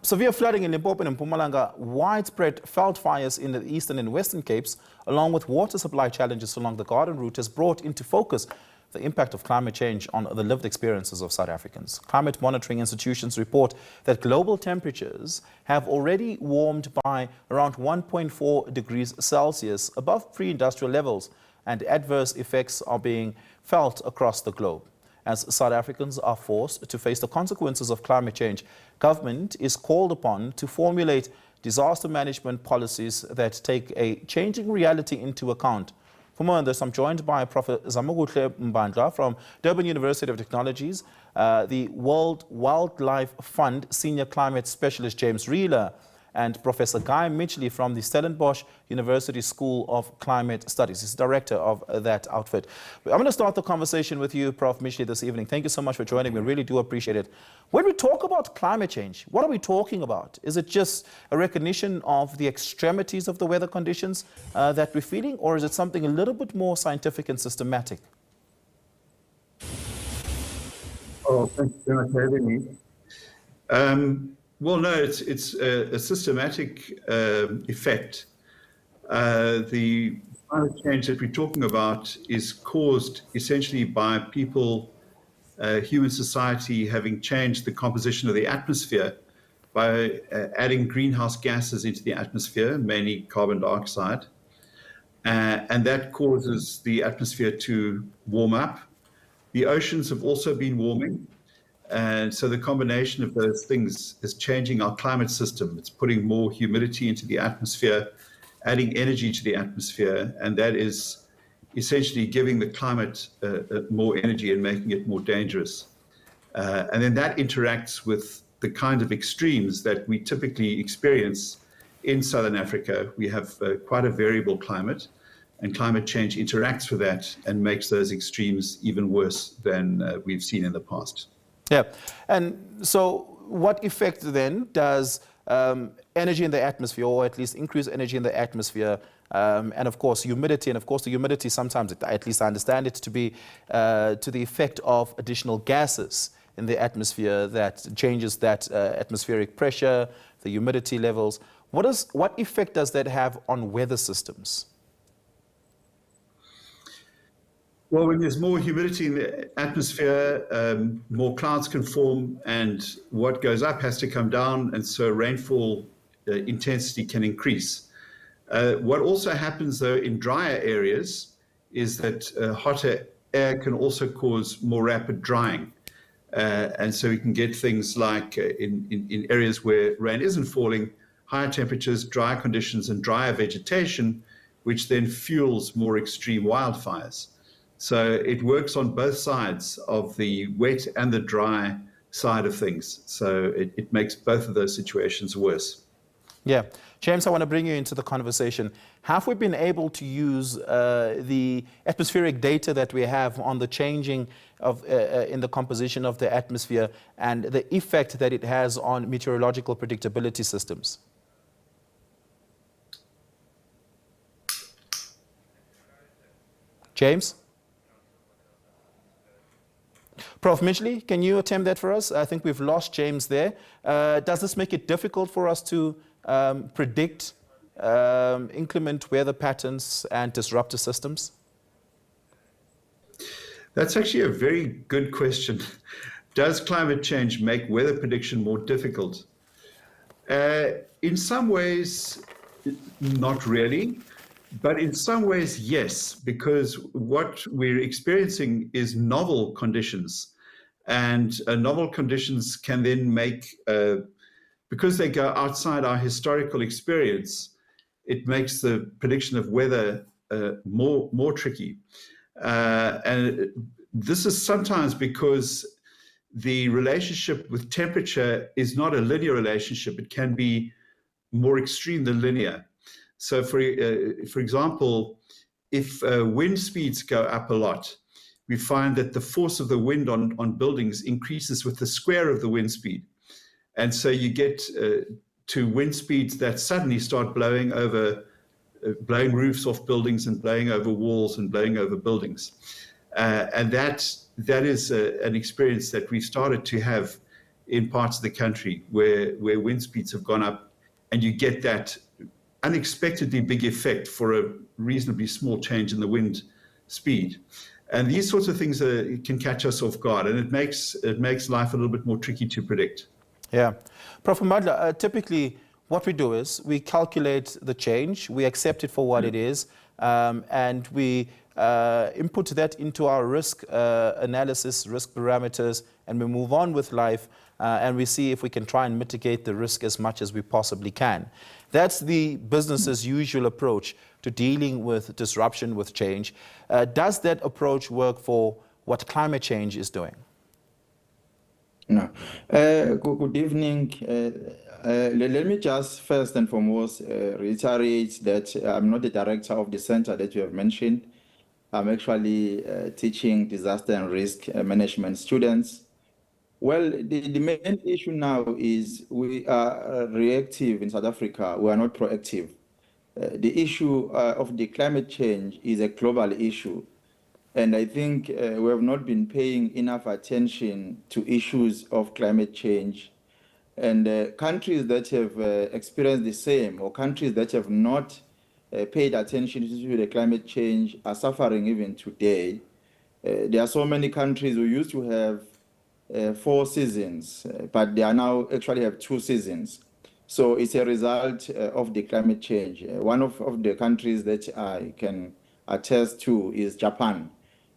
Severe flooding in Limpopo and Mpumalanga, widespread veld fires in the eastern and western Capes, along with water supply challenges along the Garden Route, has brought into focus the impact of climate change on the lived experiences of South Africans. Climate monitoring institutions report that global temperatures have already warmed by around 1.4 degrees Celsius above pre-industrial levels, and adverse effects are being felt across the globe. As South Africans are forced to face the consequences of climate change, government is called upon to formulate disaster management policies that take a changing reality into account. For more on this, I'm joined by Professor Zamokuhle Mbandlwa from Durban University of Technologies, the World Wildlife Fund Senior Climate Specialist James Reeler, and Professor Guy Midgley from the Stellenbosch University School of Climate Studies. He's director of that outfit. I'm going to start the conversation with you, Prof. Midgley, this evening. Thank you so much for joining me. Really do appreciate it. When we talk about climate change, what are we talking about? Is it just a recognition of the extremities of the weather conditions that we're feeling, or is it something a little bit more scientific and systematic? Oh, thank you very much for having me. Well, no, it's a systematic effect. The climate change that we're talking about is caused essentially by people, human society, having changed the composition of the atmosphere by adding greenhouse gases into the atmosphere, mainly carbon dioxide. And that causes the atmosphere to warm up. The oceans have also been warming. And so the combination of those things is changing our climate system. It's putting more humidity into the atmosphere, adding energy to the atmosphere, and that is essentially giving the climate more energy and making it more dangerous. And then that interacts with the kind of extremes that we typically experience in Southern Africa. We have quite a variable climate, and climate change interacts with that and makes those extremes even worse than we've seen in the past. Yeah, and so what effect then does energy in the atmosphere, or at least increased energy in the atmosphere, and of course humidity, and of course the humidity sometimes, at least I understand it to be to the effect of additional gases in the atmosphere that changes that atmospheric pressure, the humidity levels. What effect does that have on weather systems? Well, when there's more humidity in the atmosphere, more clouds can form, and what goes up has to come down, and so rainfall intensity can increase. What also happens, though, in drier areas is that hotter air can also cause more rapid drying. And so we can get things like in areas where rain isn't falling, higher temperatures, drier conditions, and drier vegetation, which then fuels more extreme wildfires. So it works on both sides of the wet and the dry side of things. So it makes both of those situations worse. Yeah. James, I want to bring you into the conversation. Have we been able to use the atmospheric data that we have on the changing of in the composition of the atmosphere and the effect that it has on meteorological predictability systems? James? Prof. Midgley, can you attempt that for us? I think we've lost James there. Does this make it difficult for us to predict inclement weather patterns and disruptive systems? That's actually a very good question. Does climate change make weather prediction more difficult? In some ways, not really. But in some ways, yes, because what we're experiencing is novel conditions. And novel conditions can then make, because they go outside our historical experience, it makes the prediction of weather more tricky. And this is sometimes because the relationship with temperature is not a linear relationship. It can be more extreme than linear. So, for example, if wind speeds go up a lot, we find that the force of the wind on buildings increases with the square of the wind speed. And so you get to wind speeds that suddenly start blowing roofs off buildings and blowing over walls and blowing over buildings. And that is an experience that we started to have in parts of the country where wind speeds have gone up, and you get that unexpectedly big effect for a reasonably small change in the wind speed. And these sorts of things can catch us off guard, and it makes life a little bit more tricky to predict. Yeah. Prof. Mbandlwa, typically what we do is we calculate the change, we accept it for what it is, and we input that into our risk analysis, risk parameters, and we move on with life, and we see if we can try and mitigate the risk as much as we possibly can. That's the business as usual approach to dealing with disruption, with change. Does that approach work for what climate change is doing? No. Good evening. Let me just first and foremost reiterate that I'm not the director of the center that you have mentioned. I'm actually teaching disaster and risk management students. Well, the main issue now is we are reactive in South Africa. We are not proactive. The issue of the climate change is a global issue. And I think we have not been paying enough attention to issues of climate change. And countries that have experienced the same, or countries that have not paid attention to the climate change, are suffering even today. There are so many countries who used to have 4 seasons, but they are now actually have 2 seasons. So it's a result of the climate change. One of the countries that I can attest to is Japan.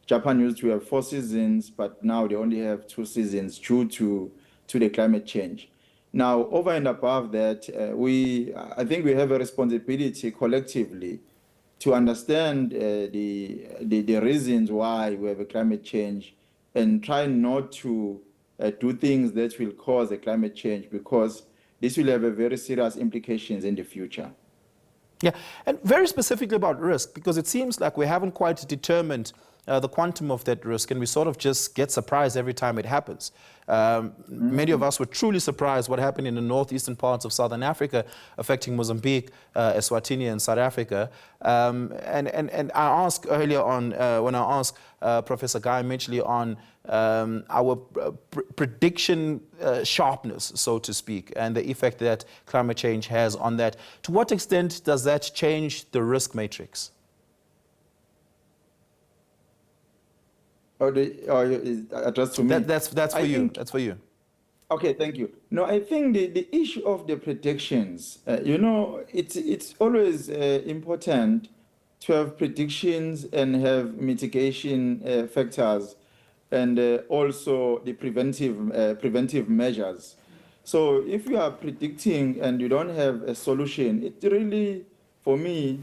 Japan used to have 4 seasons, but now they only have 2 seasons due to the climate change. Now, over and above that, I think we have a responsibility collectively to understand the reasons why we have a climate change and try not to do things that will cause a climate change, because this will have a very serious implications in the future. Yeah, and very specifically about risk, because it seems like we haven't quite determined the quantum of that risk, and we sort of just get surprised every time it happens. Many of us were truly surprised what happened in the northeastern parts of Southern Africa, affecting Mozambique, Eswatini, and South Africa. And I asked earlier on, when I asked Professor Guy Midgley on our prediction sharpness, so to speak, and the effect that climate change has on that. To what extent does that change the risk matrix? Addressed to me? That's for you. That's for you. Okay, thank you. No, I think the issue of the predictions, it's always important to have predictions and have mitigation factors, and also the preventive measures. So if you are predicting and you don't have a solution, it really, for me,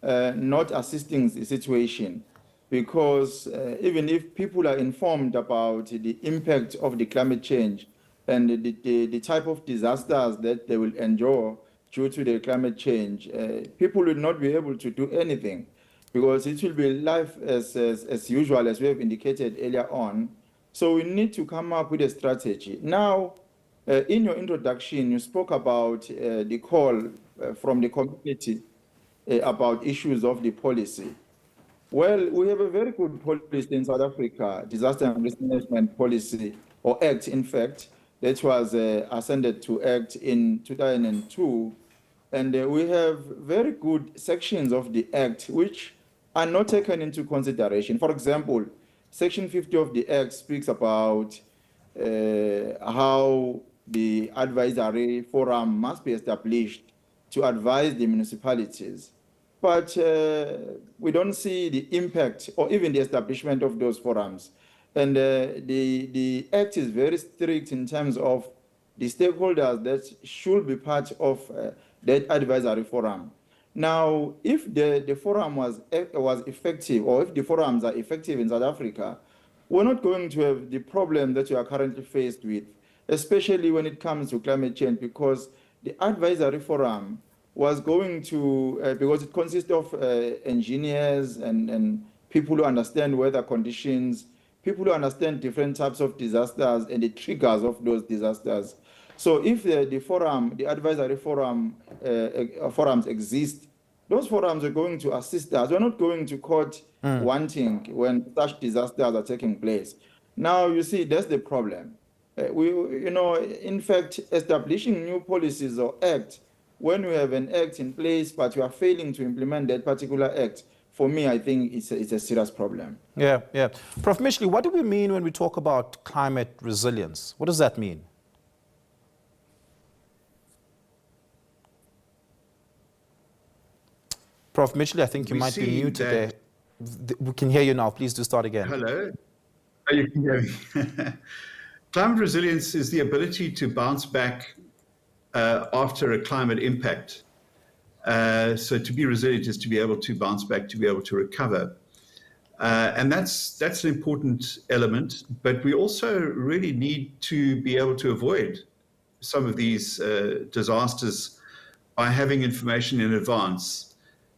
not assisting the situation. Because even if people are informed about the impact of the climate change and the type of disasters that they will endure due to the climate change, people will not be able to do anything, because it will be life as usual, as we have indicated earlier on. So we need to come up with a strategy. Now, in your introduction, you spoke about the call from the community about issues of the policy. Well, we have a very good policy in South Africa, disaster and risk management policy, or Act, in fact, that was ascended to Act in 2002. And we have very good sections of the Act which are not taken into consideration. For example, Section 50 of the Act speaks about how the advisory forum must be established to advise the municipalities. But we don't see the impact or even the establishment of those forums. And the Act is very strict in terms of the stakeholders that should be part of that advisory forum. Now, if the forum was effective, or if the forums are effective in South Africa, we're not going to have the problem that you are currently faced with, especially when it comes to climate change, because the advisory forum was going to, because it consists of engineers and people who understand weather conditions, people who understand different types of disasters and the triggers of those disasters. So if the advisory forum, forums exist, those forums are going to assist us. We're not going to court wanting when such disasters are taking place. Now, you see, that's the problem. In fact, establishing new policies or acts, when you have an act in place, but you are failing to implement that particular act, for me, I think it's a serious problem. Yeah, yeah. Prof. Midgley, what do we mean when we talk about climate resilience? What does that mean? Prof. Midgley, I think you might be muted there. We can hear you now. Please do start again. Hello? Oh, you can hear me. Climate resilience is the ability to bounce back after a climate impact. So to be resilient is to be able to bounce back, to be able to recover. And that's an important element, but we also really need to be able to avoid some of these disasters by having information in advance.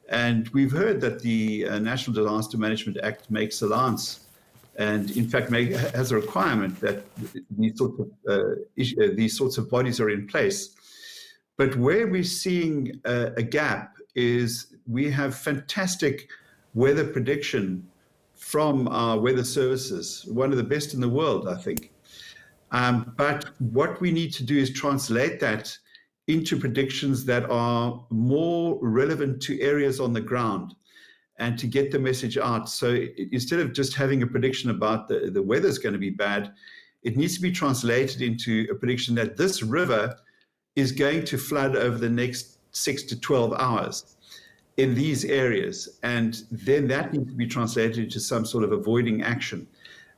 And we've heard that the National Disaster Management Act makes allowance and in fact has a requirement that these sorts of bodies are in place. But where we're seeing a gap is we have fantastic weather prediction from our weather services, one of the best in the world, I think. But what we need to do is translate that into predictions that are more relevant to areas on the ground and to get the message out. So instead of just having a prediction about the weather's going to be bad, it needs to be translated into a prediction that this river is going to flood over the next 6 to 12 hours in these areas. And then that needs to be translated into some sort of avoiding action.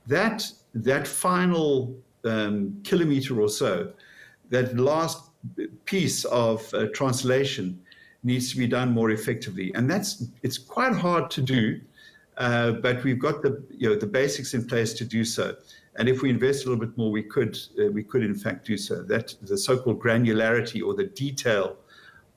That final kilometer or so, that last piece of translation needs to be done more effectively. And it's quite hard to do, but we've got the basics in place to do so. And if we invest a little bit more, we could in fact do so. That the so-called granularity or the detail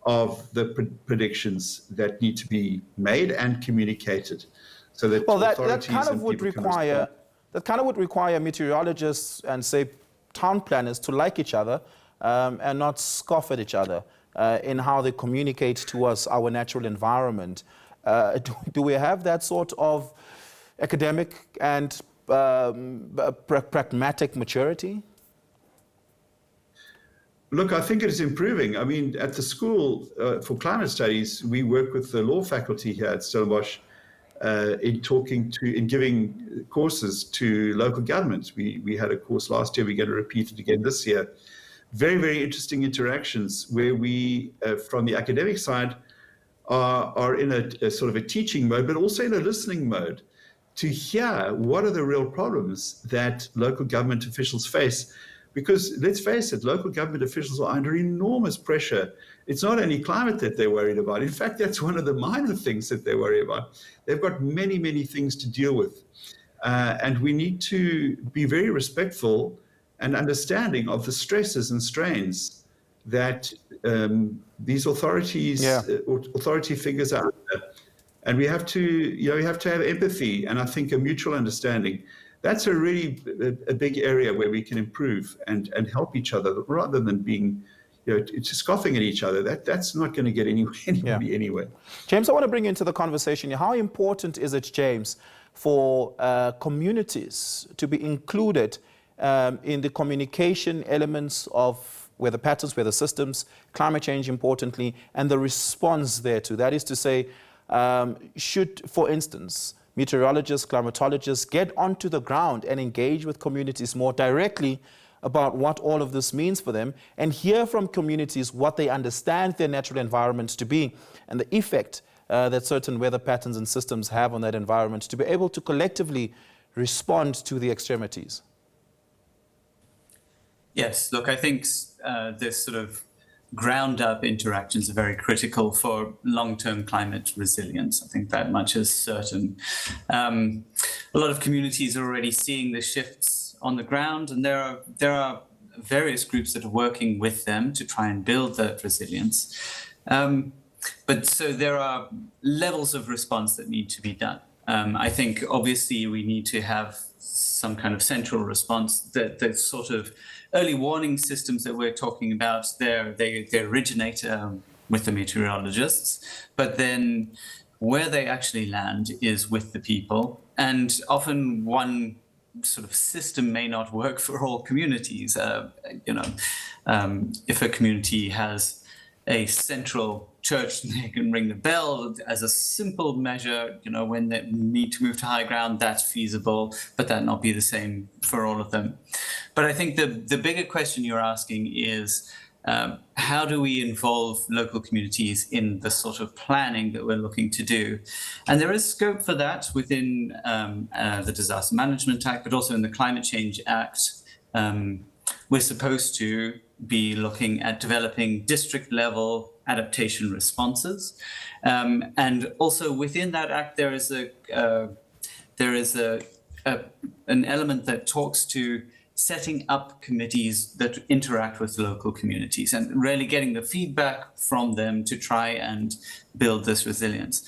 of the predictions that need to be made and communicated, so that that kind of would require meteorologists and say town planners to like each other and not scoff at each other in how they communicate to us our natural environment. Do we have that sort of academic and pragmatic maturity? Look, I think it is improving. I mean, at the School for Climate Studies, we work with the law faculty here at Stellenbosch in giving courses to local governments. We had a course last year. We're going to repeat it again this year. Very, very interesting interactions where we, from the academic side, are in a sort of a teaching mode, but also in a listening mode to hear what are the real problems that local government officials face. Because let's face it, local government officials are under enormous pressure. It's not only climate that they're worried about. In fact, that's one of the minor things that they worry about. They've got many, many things to deal with. And we need to be very respectful and understanding of the stresses and strains that these authority figures are under. And we have to have empathy and I think a mutual understanding. That's a big area where we can improve and help each other rather than being, scoffing at each other. That's not going to get anybody anywhere. James, I want to bring you into the conversation. How important is it, James, for communities to be included in the communication elements of weather patterns, weather systems, climate change importantly, and the response thereto? That is to say, should, for instance, meteorologists, climatologists get onto the ground and engage with communities more directly about what all of this means for them and hear from communities what they understand their natural environments to be and the effect that certain weather patterns and systems have on that environment, to be able to collectively respond to the extremities? Yes, look, I think this sort of ground-up interactions are very critical for long-term climate resilience. I think that much is certain. A lot of communities are already seeing the shifts on the ground, and there are various groups that are working with them to try and build that resilience. But so there are levels of response that need to be done. I think obviously we need to have some kind of central response. The sort of early warning systems that we're talking about, they originate with the meteorologists, but then where they actually land is with the people. And often one sort of system may not work for all communities. If a community has a central church, they can ring the bell as a simple measure. When they need to move to high ground, that's feasible, but that not be the same for all of them. But I think the bigger question you're asking is, how do we involve local communities in the sort of planning that we're looking to do? And there is scope for that within the Disaster Management Act, but also in the Climate Change Act. We're supposed to be looking at developing district-level adaptation responses. And also within that act, there is an element that talks to setting up committees that interact with local communities and really getting the feedback from them to try and build this resilience.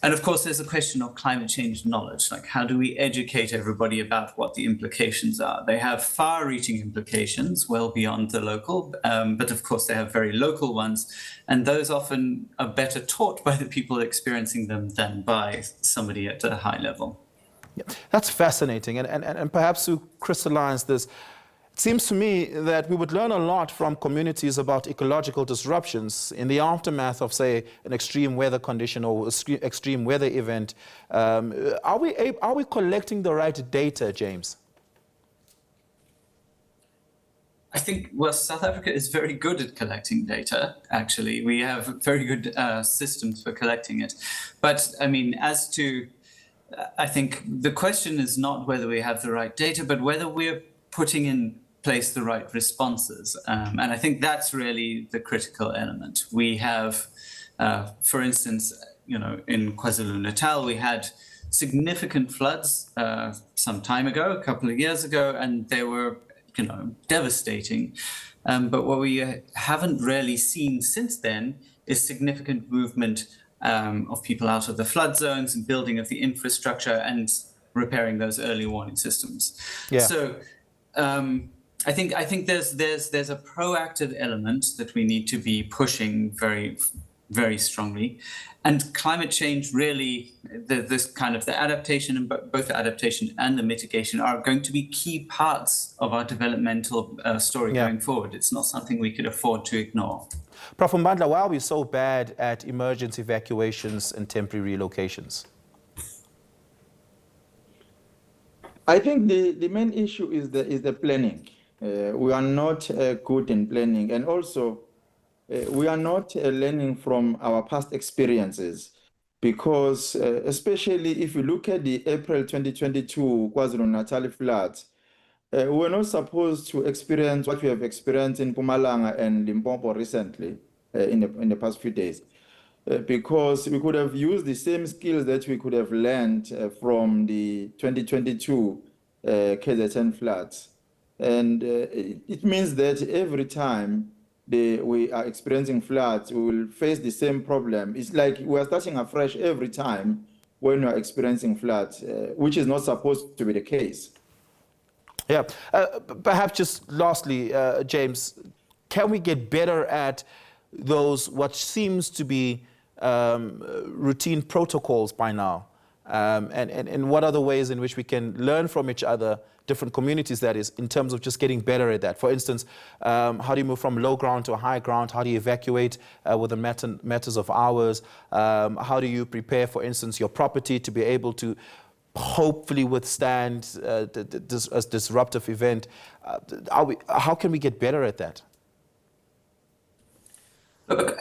And of course, there's a question of climate change knowledge, like how do we educate everybody about what the implications are? They have far-reaching implications well beyond the local, but of course they have very local ones, and those often are better taught by the people experiencing them than by somebody at a high level. Yeah, that's fascinating. And perhaps to crystallize this, it seems to me that we would learn a lot from communities about ecological disruptions in the aftermath of, say, an extreme weather condition or extreme weather event. Are we collecting the right data, James? I think, well, South Africa is very good at collecting data, actually. We have very good systems for collecting it. But, I mean, I think the question is not whether we have the right data, but whether we're putting in place the right responses. And I think that's really the critical element. We have, for instance, in KwaZulu-Natal, we had significant floods some time ago, a couple of years ago, and they were, devastating. But what we haven't really seen since then is significant movement of people out of the flood zones and building of the infrastructure and repairing those early warning systems. Yeah. So I think there's a proactive element that we need to be pushing very, very strongly, and climate change really, this kind of the adaptation, and both the adaptation and the mitigation are going to be key parts of our developmental story going forward. It's not something we could afford to ignore. Prof. Mbandlwa, why are we so bad at emergency evacuations and temporary relocations? I think the main issue is the planning. We are not good in planning, and also we are not learning from our past experiences, because especially if you look at the April 2022 KwaZulu-Natal floods, we're not supposed to experience what we have experienced in Mpumalanga and Limpopo recently, in the past few days, because we could have used the same skills that we could have learned from the 2022 KZN floods. And it means that every time we are experiencing floods, we will face the same problem. It's like we are starting afresh every time when we are experiencing floods, which is not supposed to be the case. Yeah, perhaps just lastly, James, can we get better at those what seems to be routine protocols by now? And what are the ways in which we can learn from each other, different communities that is, in terms of just getting better at that? For instance, how do you move from low ground to a high ground? How do you evacuate within matters of hours? How do you prepare, for instance, your property to be able to hopefully withstand a disruptive event? How can we get better at that? Look,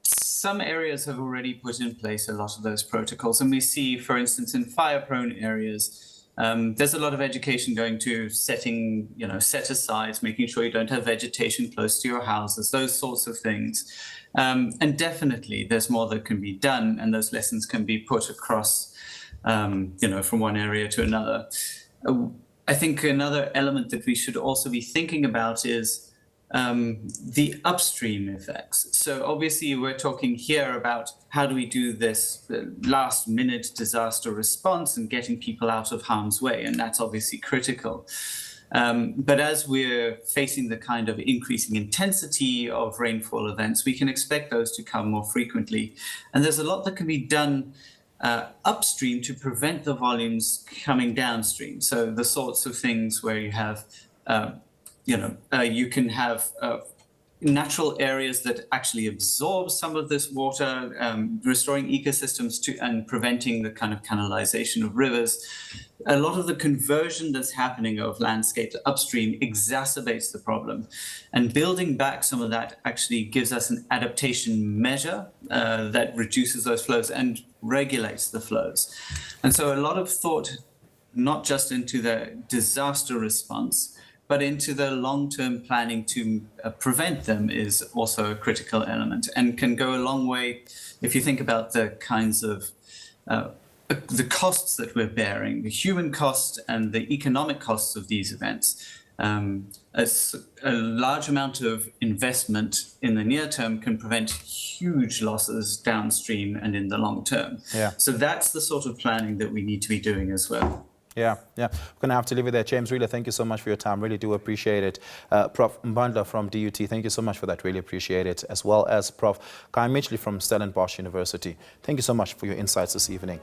some areas have already put in place a lot of those protocols, and we see, for instance, in fire-prone areas, there's a lot of education going to setting, set-asides, making sure you don't have vegetation close to your houses, those sorts of things. And definitely there's more that can be done, and those lessons can be put across, from one area to another. I think another element that we should also be thinking about is the upstream effects. So obviously we're talking here about how do we do this last minute disaster response and getting people out of harm's way, and that's obviously critical. But as we're facing the kind of increasing intensity of rainfall events, we can expect those to come more frequently. And there's a lot that can be done upstream to prevent the volumes coming downstream. So the sorts of things where you have, you can have natural areas that actually absorb some of this water, restoring ecosystems and preventing the kind of canalization of rivers. A lot of the conversion that's happening of landscapes upstream exacerbates the problem. And building back some of that actually gives us an adaptation measure that reduces those flows and regulates the flows. And so a lot of thought, not just into the disaster response, but into the long-term planning to prevent them is also a critical element and can go a long way if you think about the kinds of the costs that we're bearing, the human cost and the economic costs of these events. A large amount of investment in the near term can prevent huge losses downstream and in the long term. Yeah. So that's the sort of planning that we need to be doing as well. Yeah. We're going to have to leave it there. James, really, thank you so much for your time. Really do appreciate it. Prof. Mbandlwa from DUT, thank you so much for that. Really appreciate it. As well as Prof. Midgley from Stellenbosch University. Thank you so much for your insights this evening.